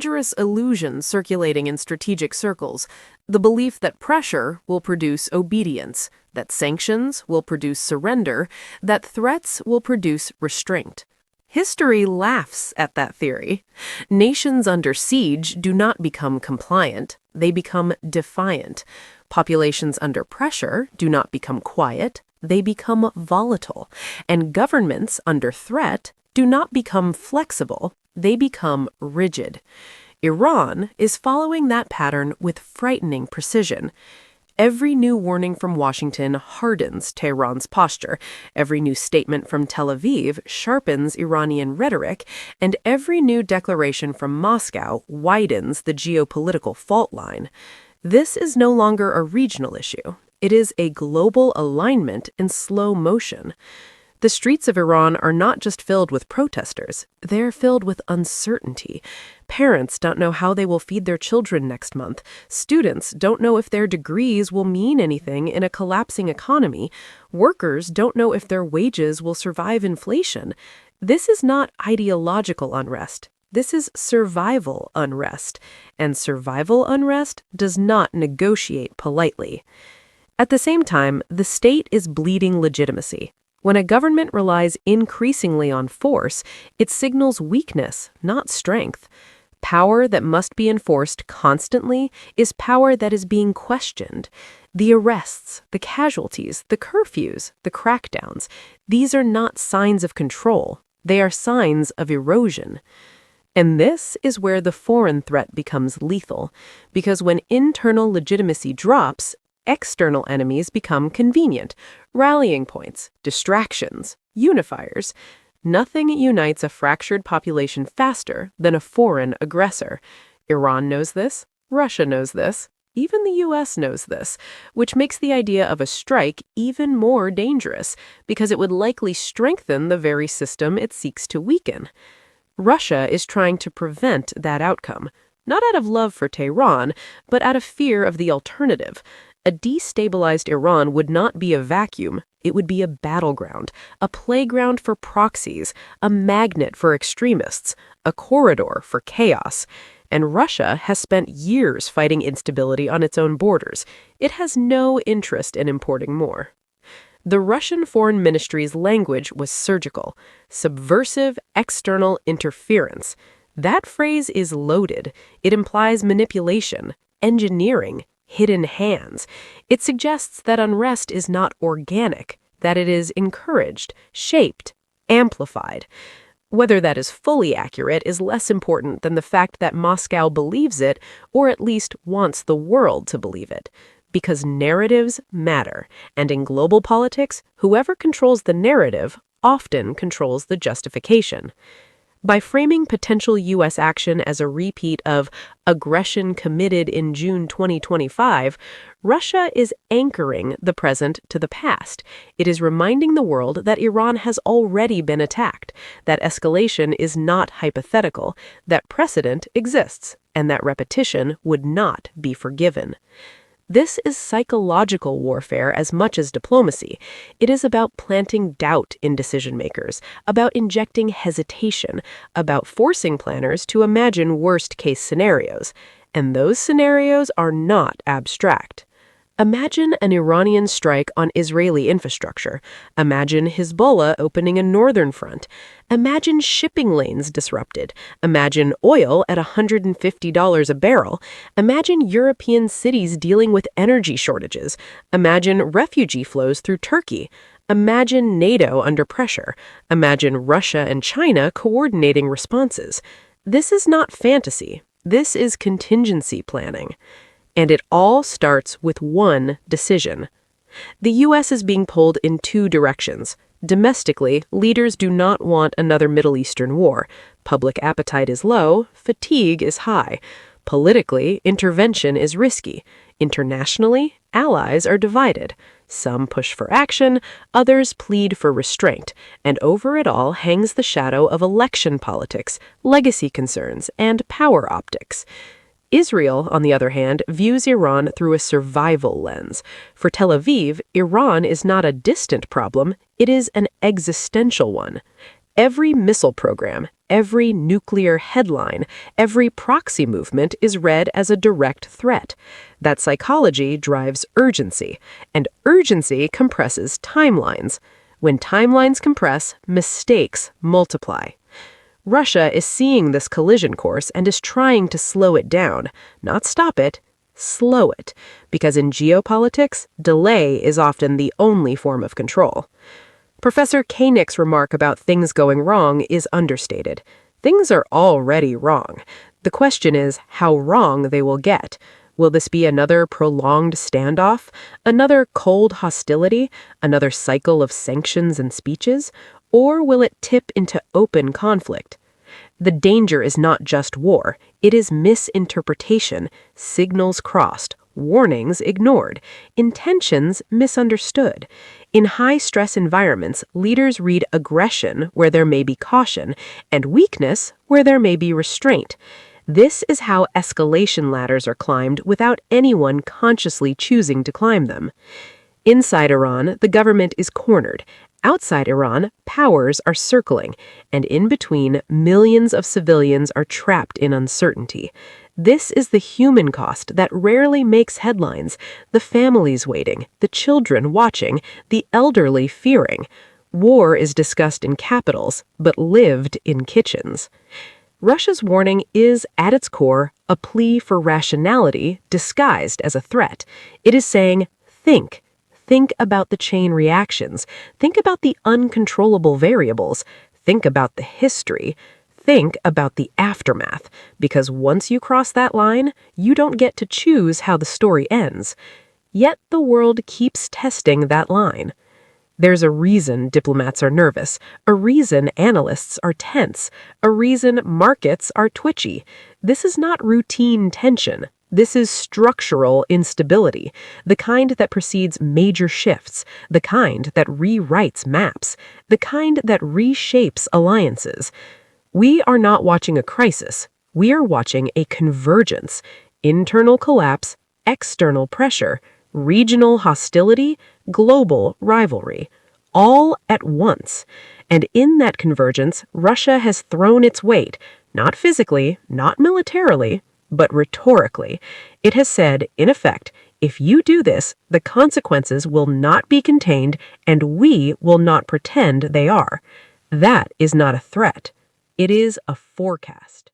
dangerous illusion circulating in strategic circles, the belief that pressure will produce obedience, that sanctions will produce surrender, that threats will produce restraint. History laughs at that theory. Nations under siege do not become compliant, they become defiant. Populations under pressure do not become quiet, they become volatile. And governments under threat do not become flexible, they become rigid. Iran is following that pattern with frightening precision. Every new warning from Washington hardens Tehran's posture. Every new statement from Tel Aviv sharpens Iranian rhetoric, and every new declaration from Moscow widens the geopolitical fault line. This is no longer a regional issue. It is a global alignment in slow motion. The streets of Iran are not just filled with protesters, they're filled with uncertainty. Parents don't know how they will feed their children next month. Students don't know if their degrees will mean anything in a collapsing economy. Workers don't know if their wages will survive inflation. This is not ideological unrest. This is survival unrest. And survival unrest does not negotiate politely. At the same time, the state is bleeding legitimacy. When a government relies increasingly on force, it signals weakness, not strength. Power that must be enforced constantly is power that is being questioned. The arrests, the casualties, the curfews, the crackdowns, these are not signs of control. They are signs of erosion. And this is where the foreign threat becomes lethal, because when internal legitimacy drops, external enemies become convenient, rallying points, distractions, unifiers. Nothing unites a fractured population faster than a foreign aggressor. Iran knows this, Russia knows this, even the US knows this, which makes the idea of a strike even more dangerous, because it would likely strengthen the very system it seeks to weaken. Russia is trying to prevent that outcome, not out of love for Tehran, but out of fear of the alternative. A destabilized Iran would not be a vacuum, it would be a battleground, a playground for proxies, a magnet for extremists, a corridor for chaos. And Russia has spent years fighting instability on its own borders. It has no interest in importing more. The Russian Foreign Ministry's language was surgical, subversive external interference. That phrase is loaded. It implies manipulation, engineering, hidden hands. It suggests that unrest is not organic, that it is encouraged, shaped, amplified. Whether that is fully accurate is less important than the fact that Moscow believes it, or at least wants the world to believe it. Because narratives matter, and in global politics, whoever controls the narrative often controls the justification. By framing potential U.S. action as a repeat of aggression committed in June 2025, Russia is anchoring the present to the past. It is reminding the world that Iran has already been attacked, that escalation is not hypothetical, that precedent exists, and that repetition would not be forgiven. This is psychological warfare as much as diplomacy. It is about planting doubt in decision-makers, about injecting hesitation, about forcing planners to imagine worst-case scenarios. And those scenarios are not abstract. Imagine an Iranian strike on Israeli infrastructure. Imagine Hezbollah opening a northern front. Imagine shipping lanes disrupted. Imagine oil at $150 a barrel. Imagine European cities dealing with energy shortages. Imagine refugee flows through Turkey. Imagine NATO under pressure. Imagine Russia and China coordinating responses. This is not fantasy. This is contingency planning. And it all starts with one decision. The U.S. is being pulled in two directions. Domestically, leaders do not want another Middle Eastern war. Public appetite is low, fatigue is high. Politically, intervention is risky. Internationally, allies are divided. Some push for action, others plead for restraint, and over it all hangs the shadow of election politics, legacy concerns, and power optics. Israel, on the other hand, views Iran through a survival lens. For Tel Aviv, Iran is not a distant problem, it is an existential one. Every missile program, every nuclear headline, every proxy movement is read as a direct threat. That psychology drives urgency, and urgency compresses timelines. When timelines compress, mistakes multiply. Russia is seeing this collision course and is trying to slow it down, not stop it, slow it, because in geopolitics, delay is often the only form of control. Professor Koenig's remark about things going wrong is understated. Things are already wrong. The question is how wrong they will get. Will this be another prolonged standoff, another cold hostility, another cycle of sanctions and speeches, or will it tip into open conflict? The danger is not just war, it is misinterpretation, signals crossed, warnings ignored, intentions misunderstood. In high-stress environments, leaders read aggression where there may be caution, and weakness where there may be restraint. This is how escalation ladders are climbed without anyone consciously choosing to climb them. Inside Iran, the government is cornered. Outside Iran, powers are circling, and in between, millions of civilians are trapped in uncertainty. This is the human cost that rarely makes headlines, the families waiting, the children watching, the elderly fearing. War is discussed in capitals, but lived in kitchens. Russia's warning is, at its core, a plea for rationality disguised as a threat. It is saying, think. Think about the chain reactions. Think about the uncontrollable variables. Think about the history. Think about the aftermath, because once you cross that line, you don't get to choose how the story ends. Yet the world keeps testing that line. There's a reason diplomats are nervous, a reason analysts are tense, a reason markets are twitchy. This is not routine tension. This is structural instability, the kind that precedes major shifts, the kind that rewrites maps, the kind that reshapes alliances. We are not watching a crisis. We are watching a convergence, internal collapse, external pressure, regional hostility, global rivalry, all at once. And in that convergence, Russia has thrown its weight, not physically, not militarily, but rhetorically. It has said, in effect, if you do this, the consequences will not be contained, and we will not pretend they are. That is not a threat. It is a forecast.